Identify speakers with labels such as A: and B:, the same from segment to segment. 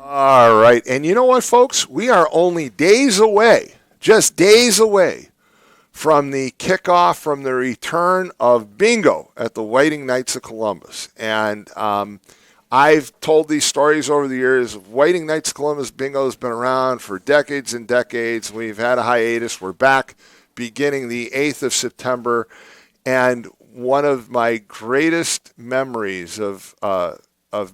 A: All right. And you know what, folks? We are only days away, just days away from the kickoff, from the return of bingo at the Whiting Knights of Columbus. And I've told these stories over the years. Whiting Knights of Columbus bingo has been around for decades and decades. We've had a hiatus. We're back beginning the 8th of September. And one of my greatest memories of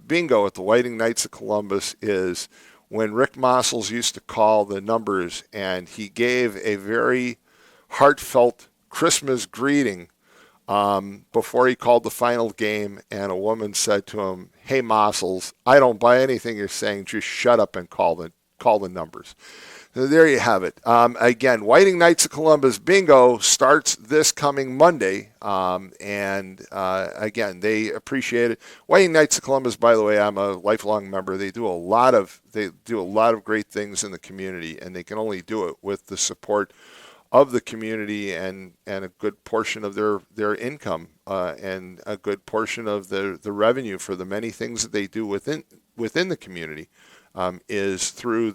A: bingo at the Whiting Knights of Columbus is when Rick Mossels used to call the numbers, and he gave a very heartfelt Christmas greeting before he called the final game, and a woman said to him, "Hey Mossels, I don't buy anything you're saying. Just shut up and call the numbers." So there you have it. Again, Whiting Knights of Columbus bingo starts this coming Monday, and again, they appreciate it. Whiting Knights of Columbus, by the way, I'm a lifelong member. They do a lot of great things in the community, and they can only do it with the support of the community and a good portion of their income and a good portion of the revenue for the many things that they do within the community is through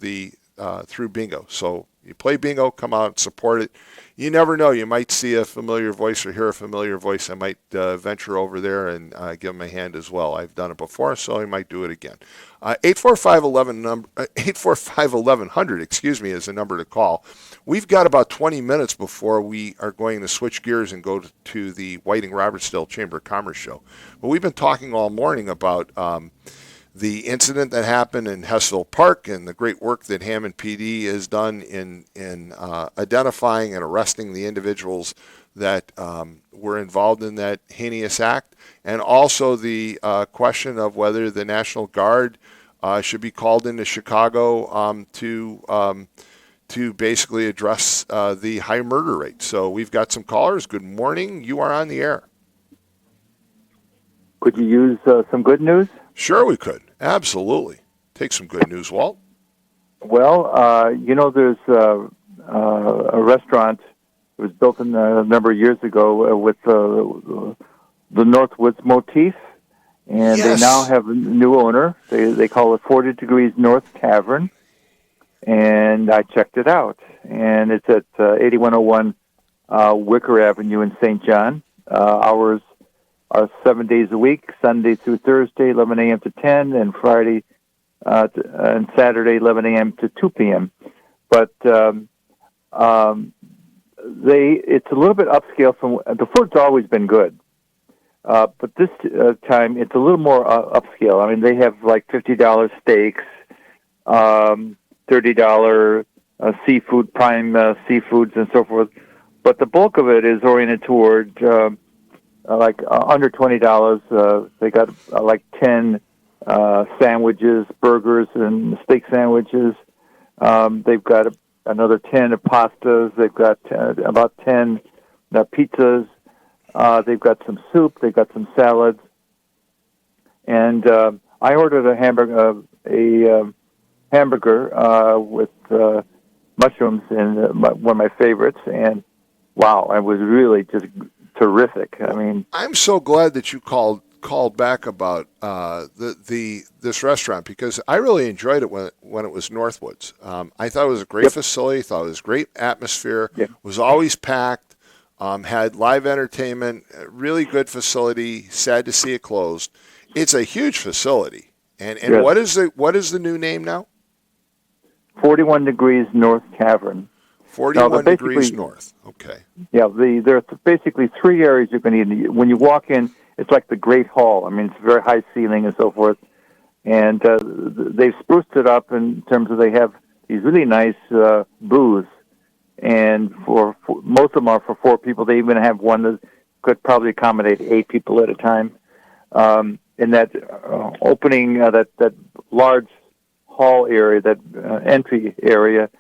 A: bingo. So you play bingo, come out and support it. You never know. You might see a familiar voice or hear a familiar voice. I might venture over there and give them a hand as well. I've done it before, so I might do it again. 845-1100, excuse me, is the number to call. We've got about 20 minutes before we are going to switch gears and go to the Whiting-Robertsdale Chamber of Commerce show. But we've been talking all morning about the incident that happened in Hessville Park and the great work that Hammond PD has done in identifying and arresting the individuals that were involved in that heinous act, and also the question of whether the National Guard should be called into Chicago to basically address the high murder rate. So we've got some callers. Good morning. You are on the air.
B: Could you use some good news?
A: Sure, we could. Absolutely. Take some good news, Walt.
B: Well, there's a restaurant that was built a number of years ago with the Northwoods motif, and
A: Yes.
B: They now have a new owner. They call it 40 Degrees North Tavern, and I checked it out. And it's at 8101 Wicker Avenue in St. John. Hours are 7 days a week, Sunday through Thursday, 11 a.m. to 10, and Friday and Saturday, 11 a.m. to 2 p.m. But it's a little bit upscale from the food's always been good, but this time it's a little more upscale. I mean, they have like $50 steaks, $30 seafood, prime seafoods, and so forth. But the bulk of it is oriented toward under $20. They got like 10 sandwiches, burgers, and steak sandwiches. They've got another 10 of pastas. They've got about 10 pizzas. They've got some soup. They've got some salads. And I ordered a hamburger with mushrooms in one of my favorites. And wow, it was really just terrific. I mean,
A: I'm so glad that you called back about this restaurant, because I really enjoyed it when it was Northwoods. I thought it was a great facility. Thought it was a great atmosphere.
B: Yep.
A: Was always packed. Had live entertainment. Really good facility. Sad to see it closed. It's a huge facility. And
B: Yes.
A: what is the new name now?
B: 41 Degrees North Tavern.
A: 41 degrees north. Okay.
B: Yeah, there are basically three areas you can eat. When you walk in, it's like the Great Hall. I mean, it's very high ceiling and so forth. And they've spruced it up in terms of they have these really nice booths. And for most of them are for 4 people. They even have one that could probably accommodate 8 people at a time. In that opening, that large hall area, that entry area,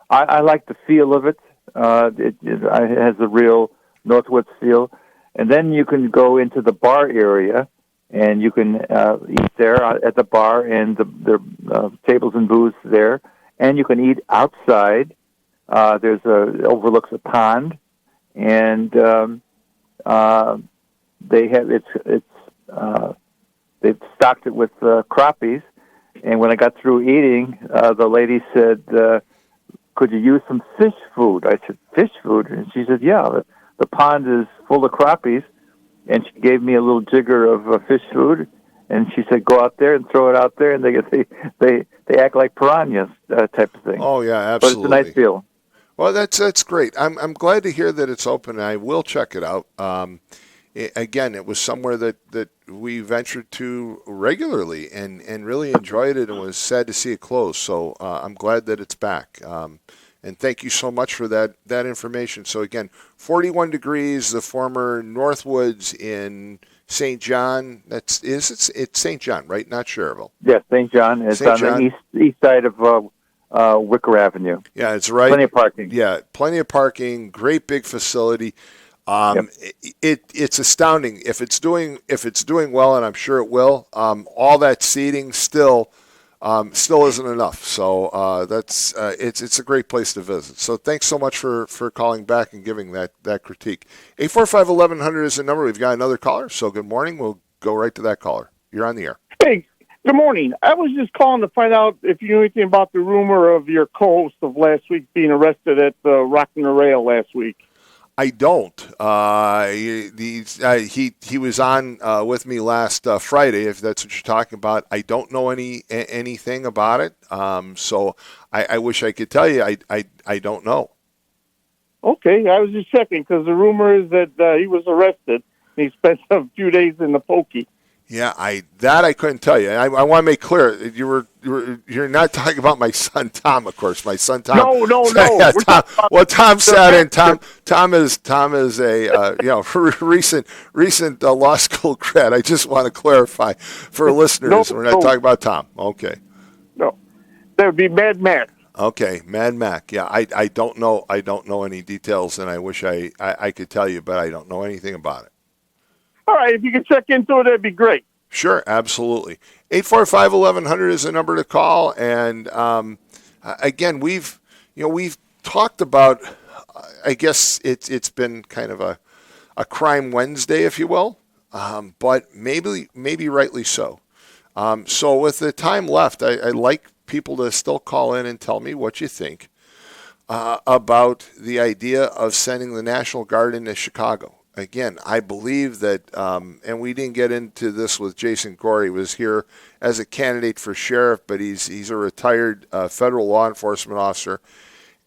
B: I like the feel of it. It has a real Northwoods feel. And then you can go into the bar area, and you can eat there at the bar, and there are tables and booths there. And you can eat outside. Overlooks a pond, and they have they've stocked it with crappies. And when I got through eating, the lady said, "Could you use some fish food?" I said, "Fish food?" And she said, "Yeah, the pond is full of crappies." And she gave me a little jigger of fish food, and she said, "Go out there and throw it out there, and they act like piranhas, type of thing."
A: Oh yeah,
B: But it's a
A: absolutely.
B: nice feel.
A: Well, that's great. I'm glad to hear that it's open. I will check it out. Again, it was somewhere that we ventured to regularly and really enjoyed it, and was sad to see it close. So I'm glad that it's back. And thank you so much for that information. So again, 41 degrees, the former Northwoods in St. John. It's St. John, right? Not Cherville.
B: Yes, St. John. It's
A: St.
B: on
A: John.
B: the east side of Wicker Avenue.
A: Yeah, it's right.
B: Plenty of parking.
A: Yeah, plenty of parking. Great big facility.
B: Yep.
A: It's astounding if it's doing well, and I'm sure it will. All that seating still isn't enough. So it's a great place to visit. So thanks so much for calling back and giving that critique. 845-1100 is the number. We've got another caller. So good morning. We'll go right to that caller. You're on the air.
C: Hey, good morning. I was just calling to find out if you knew anything about the rumor of your co-host of last week being arrested at the Rockin' the Rail last week.
A: I don't. He was on with me last Friday, if that's what you're talking about. I don't know anything about it. So I wish I could tell you. I don't know.
C: Okay, I was just checking because the rumor is that he was arrested and he spent a few days in the pokey.
A: Yeah, I couldn't tell you. I want to make clear you're not talking about my son Tom, of course. My son Tom.
C: No.
A: Yeah, Tom sat in. Tom is a recent law school grad. I just want to clarify for listeners. We're not talking about Tom. Okay.
C: No, that would be Mad Max.
A: Okay, Mad Mac. Yeah, I don't know. I don't know any details, and I wish I could tell you, but I don't know anything about it.
C: All right, if you could check into it, that'd be great.
A: Sure, absolutely. 845-1100 is the number to call. And again, we've talked about. I guess it's been kind of a crime Wednesday, if you will, but maybe rightly so. So with the time left, I'd like people to still call in and tell me what you think about the idea of sending the National Guard into Chicago. Again, I believe that, and we didn't get into this with Jason Gore. He was here as a candidate for sheriff, but he's a retired federal law enforcement officer,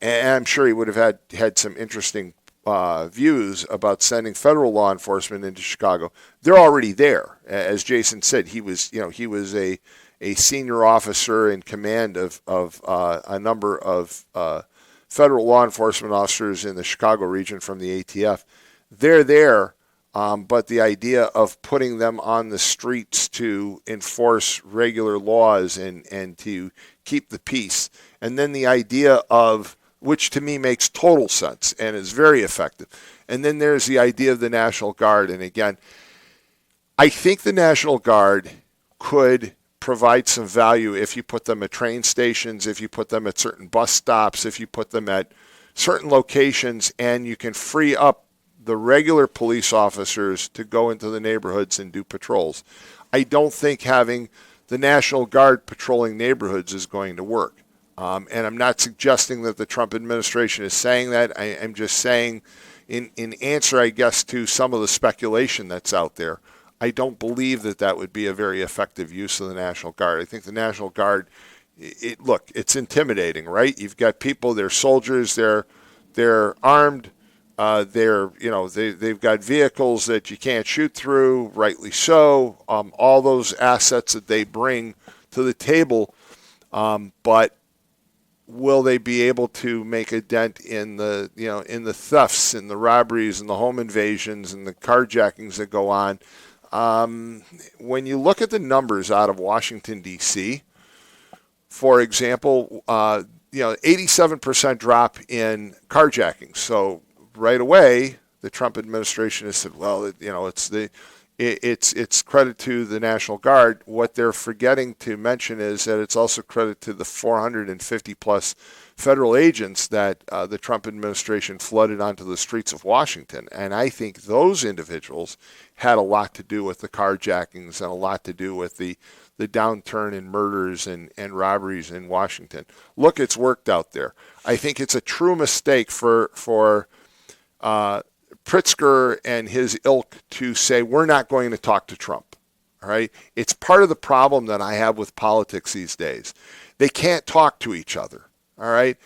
A: and I'm sure he would have had some interesting views about sending federal law enforcement into Chicago. They're already there, as Jason said. He was a senior officer in command of a number of federal law enforcement officers in the Chicago region from the ATF. They're there, but the idea of putting them on the streets to enforce regular laws and to keep the peace, and then the idea of, which to me makes total sense and is very effective, and then there's the idea of the National Guard. And again, I think the National Guard could provide some value if you put them at train stations, if you put them at certain bus stops, if you put them at certain locations, and you can free up the regular police officers to go into the neighborhoods and do patrols. I don't think having the National Guard patrolling neighborhoods is going to work. And I'm not suggesting that the Trump administration is saying that. I'm just saying, in answer, I guess, to some of the speculation that's out there, I don't believe that would be a very effective use of the National Guard. I think the National Guard, it's intimidating, right? You've got people, they're soldiers, they're armed. They've got vehicles that you can't shoot through, rightly so. All those assets that they bring to the table, but will they be able to make a dent in the thefts and the robberies and the home invasions and the carjackings that go on? When you look at the numbers out of Washington D.C., for example, 87% drop in carjackings. So right away, the Trump administration has said, well, it's the it's credit to the National Guard. What they're forgetting to mention is that it's also credit to the 450 plus federal agents that the Trump administration flooded onto the streets of Washington. And I think those individuals had a lot to do with the carjackings and a lot to do with the downturn in murders and robberies in Washington. Look, it's worked out there. I think it's a true mistake for Pritzker and his ilk to say, we're not going to talk to Trump. All right? It's part of the problem that I have with politics these days. They can't talk to each other. All right?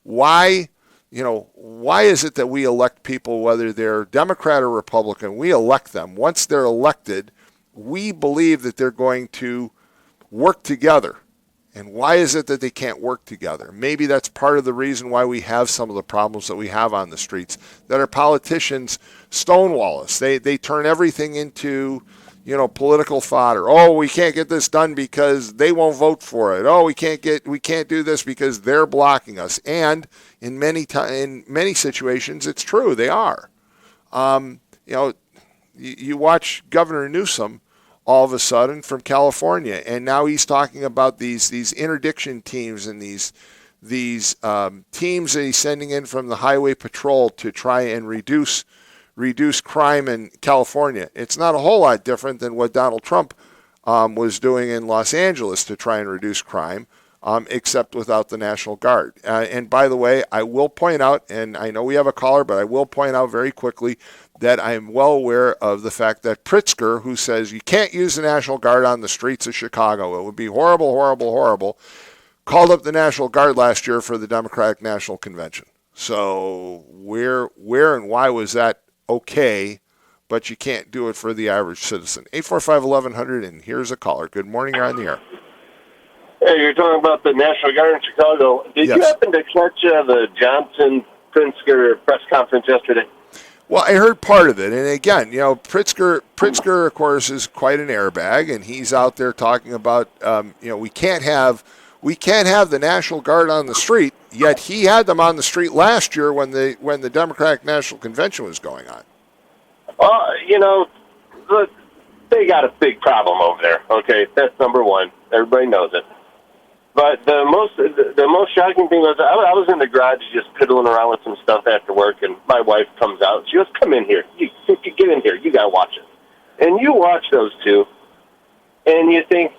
A: Why is it that we elect people, whether they're Democrat or Republican, we elect them. Once they're elected, we believe that they're going to work together. And why is it that they can't work together? Maybe that's part of the reason why we have some of the problems that we have on the streets, that our politicians stonewall us. They turn everything into, political fodder. Oh, we can't get this done because they won't vote for it. Oh, we can't do this because they're blocking us. And in many situations, it's true, they are. You watch Governor Newsom all of a sudden from California, and now he's talking about these interdiction teams and these teams that he's sending in from the Highway Patrol to try and reduce crime in California. It's not a whole lot different than what Donald Trump was doing in Los Angeles to try and reduce crime, except without the National Guard. And by the way, I will point out, and I know we have a caller, but I will point out very quickly that I am well aware of the fact that Pritzker, who says you can't use the National Guard on the streets of Chicago, it would be horrible, horrible, horrible, called up the National Guard last year for the Democratic National Convention. So where and why was that okay, but you can't do it for the average citizen? 845-1100, and here's a caller. Good morning, you're on the air.
D: Hey, you're talking about the National Guard in Chicago. Did
A: Yes.
D: you happen to catch the Johnson-Pritzker press conference yesterday?
A: Well, I heard part of it, and again, Pritzker, of course, is quite an airbag, and he's out there talking about, we can't have the National Guard on the street. Yet he had them on the street last year when the Democratic National Convention was going on.
D: Look, they got a big problem over there. Okay, that's number one. Everybody knows it. But the most shocking thing was I was in the garage just piddling around with some stuff after work, and my wife comes out. She goes, "Come in here. You get in here. You got to watch it." And you watch those two, and you think,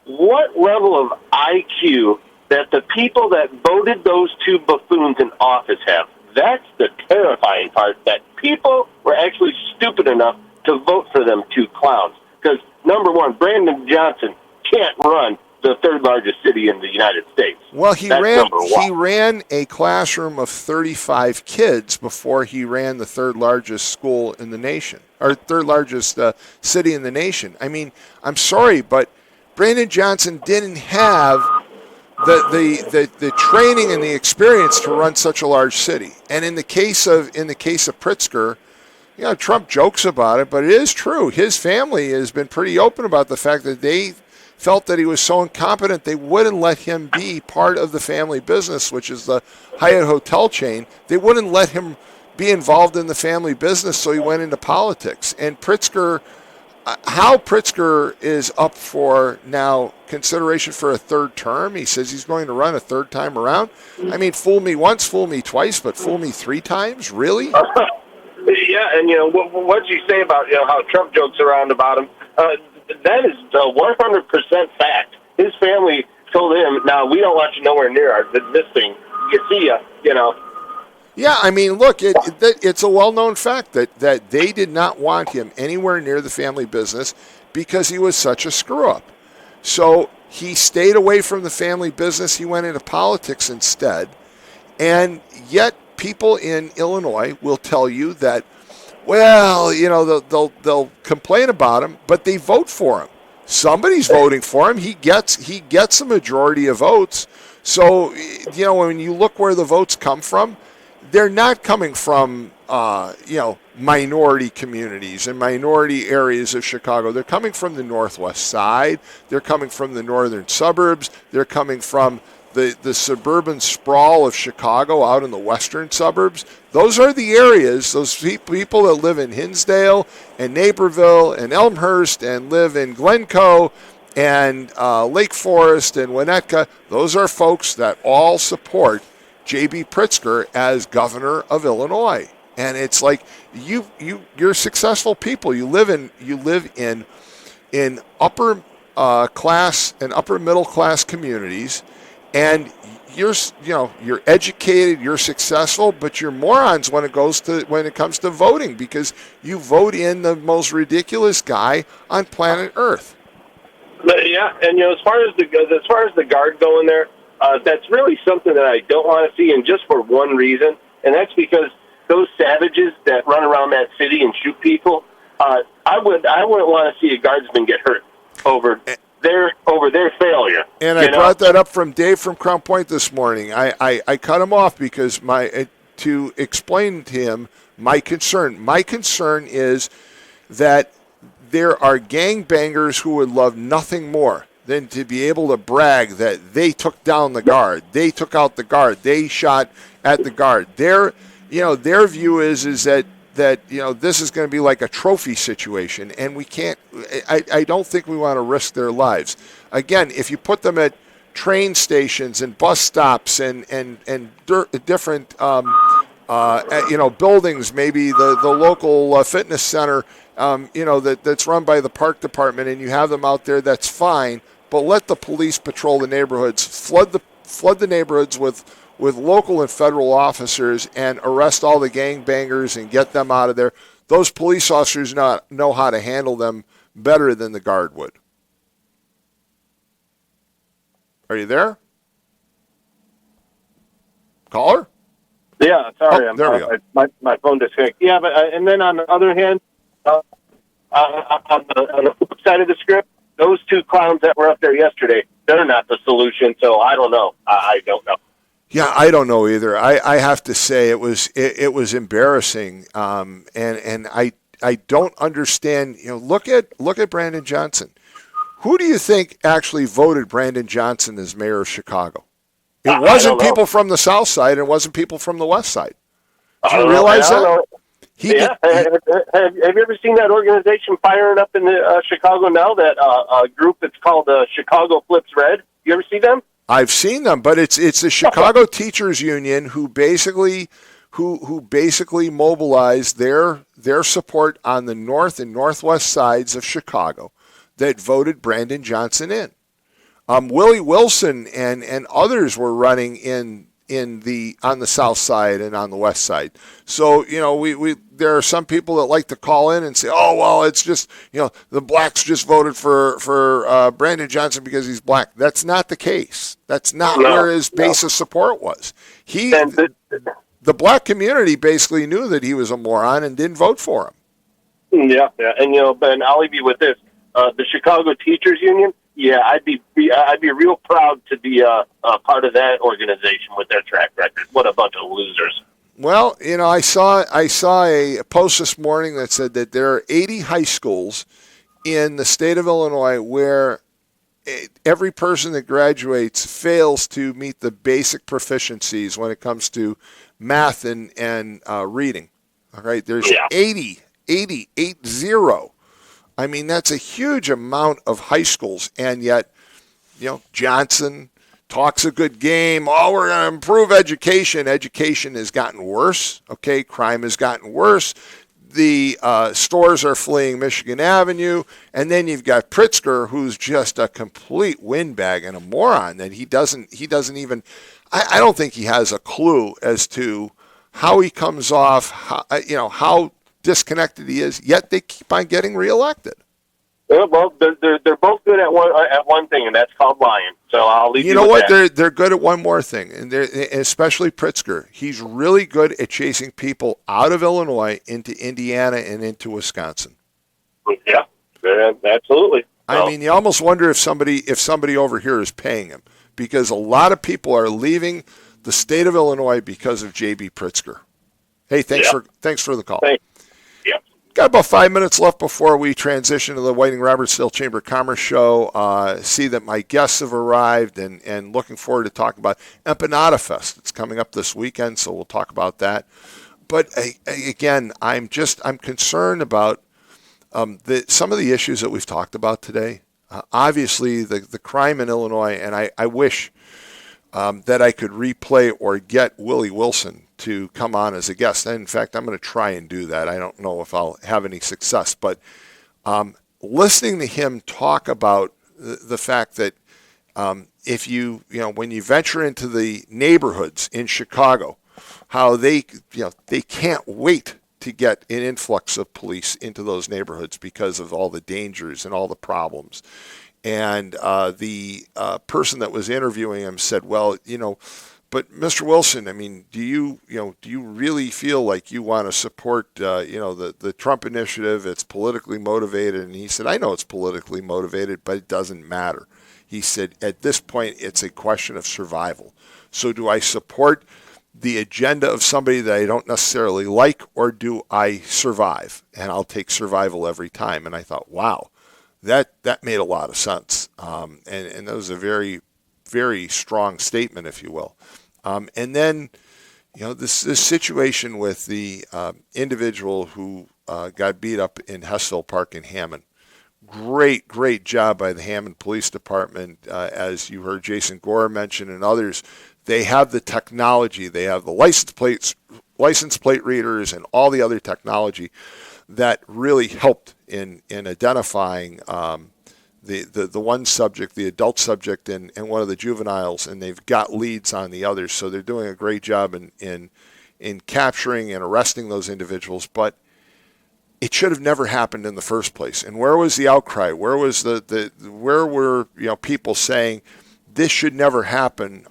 D: what level of IQ that the people that voted those two buffoons in office have? That's the terrifying part, that people were actually stupid enough to vote for them two clowns. Because, number one, Brandon Johnson can't run the third largest city in the United States.
A: Well, he ran a classroom of 35 kids before he ran the third largest school in the nation, or third largest city in the nation. I mean, I'm sorry, but Brandon Johnson didn't have the training and the experience to run such a large city. And in the case of Pritzker, Trump jokes about it, but it is true. His family has been pretty open about the fact that they felt that he was so incompetent they wouldn't let him be part of the family business, which is the Hyatt hotel chain. They wouldn't let him be involved in the family business, so he went into politics. And Pritzker, how Pritzker is up for now consideration for a third term. He says he's going to run a third time around. I mean, fool me once, fool me twice, but fool me three times? Really?
D: Yeah, and what did you say about how Trump jokes around about him? That is 100% fact. His family told him, "Now we don't want you nowhere near this thing. You see ya."
A: Yeah, I mean, look, it's a well-known fact that they did not want him anywhere near the family business because he was such a screw-up. So he stayed away from the family business. He went into politics instead. And yet people in Illinois will tell you that, well, they'll complain about him, but they vote for him. Somebody's voting for him. He gets a majority of votes. So, when you look where the votes come from, they're not coming from, minority communities and minority areas of Chicago. They're coming from the northwest side. They're coming from the northern suburbs. They're coming from the suburban sprawl of Chicago out in the western suburbs, those are the areas, those people that live in Hinsdale and Naperville and Elmhurst and live in Glencoe and Lake Forest and Winnetka, those are folks that all support J.B. Pritzker as governor of Illinois. And it's like you're successful people. You live in upper class and upper middle class communities, and you're educated, you're successful, but you're morons when it comes to voting, because you vote in the most ridiculous guy on planet Earth.
D: Yeah, and as far as the guard going there, that's really something that I don't want to see, and just for one reason, and that's because those savages that run around that city and shoot people, I wouldn't want to see a guardsman get hurt over their failure.
A: And I brought that up from Dave from Crown Point this morning. I cut him off because to explain to him my concern. My concern is that there are gangbangers who would love nothing more than to be able to brag that they took down the guard, they took out the guard, they shot at the guard. Their view is that this is going to be like a trophy situation, and we can't. I don't think we want to risk their lives. Again, if you put them at train stations and bus stops and different buildings, maybe the local fitness center, that's run by the park department, and you have them out there, that's fine. But let the police patrol the neighborhoods, flood the neighborhoods with local and federal officers, and arrest all the gangbangers and get them out of there. Those police officers know how to handle them better than the guard would. Are you there? Caller?
D: Yeah, sorry.
A: There we go.
D: My phone disconnected. Yeah, but and then on the other hand, on the flip side of the script, those two clowns that were up there yesterday, they're not the solution. So I don't know. I don't know.
A: Yeah, I don't know either. I have to say it was embarrassing, and I don't understand. Look at Brandon Johnson. Who do you think actually voted Brandon Johnson as mayor of Chicago? It wasn't people from the South Side. It wasn't people from the West Side. Do you realize that?
D: Have you ever seen that organization firing up in Chicago now? That group that's called Chicago Flips Red. You ever see them?
A: I've seen them, but it's the Chicago Teachers Union who basically mobilized their support on the north and northwest sides of Chicago that voted Brandon Johnson in. Willie Wilson and others were running on the south side and on the west side. So there are some people that like to call in and say, oh well, it's just the blacks just voted for Brandon Johnson because he's black. That's not the case. That's not where his base of support was. The black community basically knew that he was a moron and didn't vote for him.
D: Yeah, and and I'll leave you with this: the Chicago Teachers Union. Yeah, I'd be real proud to be a part of that organization with their track record. What a bunch of losers.
A: Well, I saw a post this morning that said that there are 80 high schools in the state of Illinois where every person that graduates fails to meet the basic proficiencies when it comes to math and reading. All right, there's 80. I mean, that's a huge amount of high schools, and yet, Johnson talks a good game. Oh, we're going to improve education. Education has gotten worse. Okay, crime has gotten worse. The stores are fleeing Michigan Avenue, and then you've got Pritzker, who's just a complete windbag and a moron. That he doesn't even. I don't think he has a clue as to how he comes off. How disconnected he is, yet they keep on getting reelected.
D: Well, they're both good at one thing, and that's called lying. So I'll leave you.
A: You know what?
D: That.
A: They're good at one more thing, and especially Pritzker. He's really good at chasing people out of Illinois into Indiana and into Wisconsin.
D: Yeah, absolutely.
A: I mean, you almost wonder if somebody over here is paying him, because a lot of people are leaving the state of Illinois because of J.B. Pritzker. Hey, thanks for the call.
D: Thanks. Yep.
A: Got about 5 minutes left before we transition to the Whiting-Robertsdale Chamber of Commerce show. See that my guests have arrived, and looking forward to talking about Empanada Fest. It's coming up this weekend, so we'll talk about that. But again, I'm concerned about some of the issues that we've talked about today. Obviously, the crime in Illinois, and I wish that I could replay or get Willie Wilson to come on as a guest. And in fact, I'm going to try and do that. I don't know if I'll have any success, but listening to him talk about the fact that if when you venture into the neighborhoods in Chicago, how they can't wait to get an influx of police into those neighborhoods because of all the dangers and all the problems. And the person that was interviewing him said, well, but Mr. Wilson, I mean, do you really feel like you want to support, the Trump initiative? It's politically motivated. And he said, I know it's politically motivated, but it doesn't matter. He said, at this point, it's a question of survival. So do I support the agenda of somebody that I don't necessarily like, or do I survive? And I'll take survival every time. And I thought, wow, that made a lot of sense. And that was a very, very strong statement, if you will. And then, this situation with the individual who got beat up in Hessville Park in Hammond. Great job by the Hammond Police Department. As you heard Jason Gore mention and others, they have the technology, they have the license plate readers and all the other technology that really helped in identifying the one subject, the adult subject, and one of the juveniles, and they've got leads on the others. So they're doing a great job in capturing and arresting those individuals. But it should have never happened in the first place. And where was the outcry? Where was where were people saying this should never happen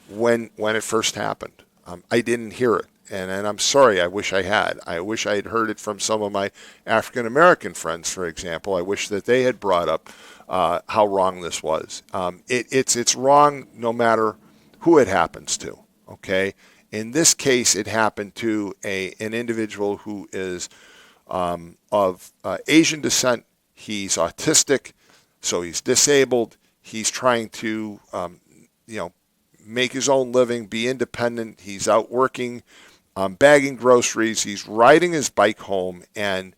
A: when it first happened? I didn't hear it. And I'm sorry, I wish I had. I wish I had heard it from some of my African-American friends, for example. I wish that they had brought up how wrong this was. It's wrong no matter who it happens to, okay? In this case, it happened to an individual who is of Asian descent. He's autistic, so he's disabled. He's trying to, make his own living, be independent. He's out working, bagging groceries. He's riding his bike home, and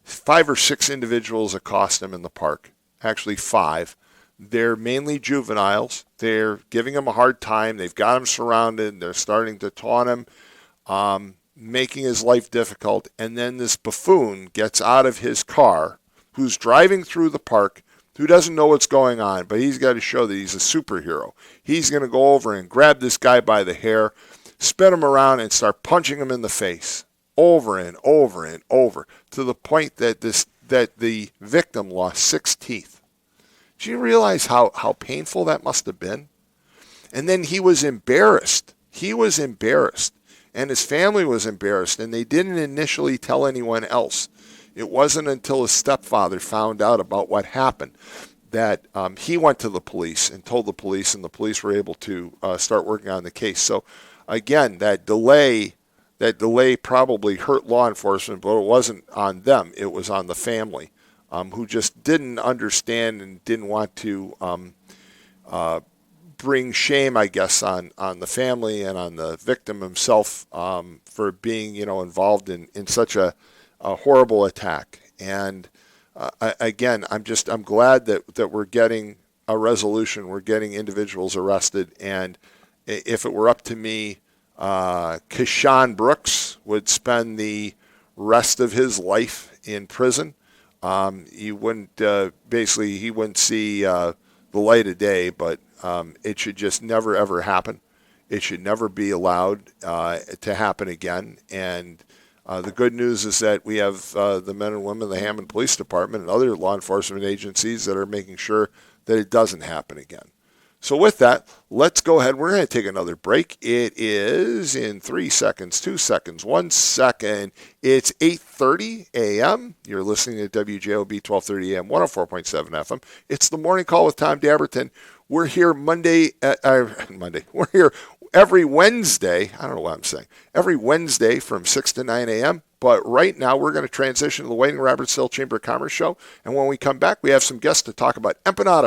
A: 5 or 6 individuals accost him in the park. Actually, 5. They're mainly juveniles. They're giving him a hard time. They've got him surrounded. They're starting to taunt him, making his life difficult. And then this buffoon gets out of his car, who's driving through the park, who doesn't know what's going on, but he's got to show that he's a superhero. He's going to go over and grab this guy by the hair, spin him around, and start punching him in the face over and over and over, to the point that the victim lost 6 teeth. Do you realize how painful that must have been? And then he was embarrassed. And his family was embarrassed, and they didn't initially tell anyone else. It wasn't until his stepfather found out about what happened that he went to the police and told the police, and the police were able to start working on the case. So, again, that delay probably hurt law enforcement, but it wasn't on them. It was on the family, who just didn't understand and didn't want to bring shame, I guess, on the family and on the victim himself for being, involved in such a horrible attack. And again, I'm glad that we're getting a resolution. We're getting individuals arrested. And if it were up to me, Keyshawn Brooks would spend the rest of his life in prison. He wouldn't he wouldn't see the light of day, but it should just never ever happen. It should never be allowed to happen again. And the good news is that we have the men and women of the Hammond Police Department and other law enforcement agencies that are making sure that it doesn't happen again. So with that, let's go ahead. We're going to take another break. It is in 3 seconds, 2 seconds, 1 second. It's 8:30 a.m. You're listening to WJOB 1230 a.m., 104.7 FM. It's the morning call with Tom Dabertin. We're here Monday. We're here every Wednesday. I don't know what I'm saying. Every Wednesday from 6 to 9 a.m. But right now, we're going to transition to the Whiting Roberts Hill Chamber of Commerce show. And when we come back, we have some guests to talk about empanada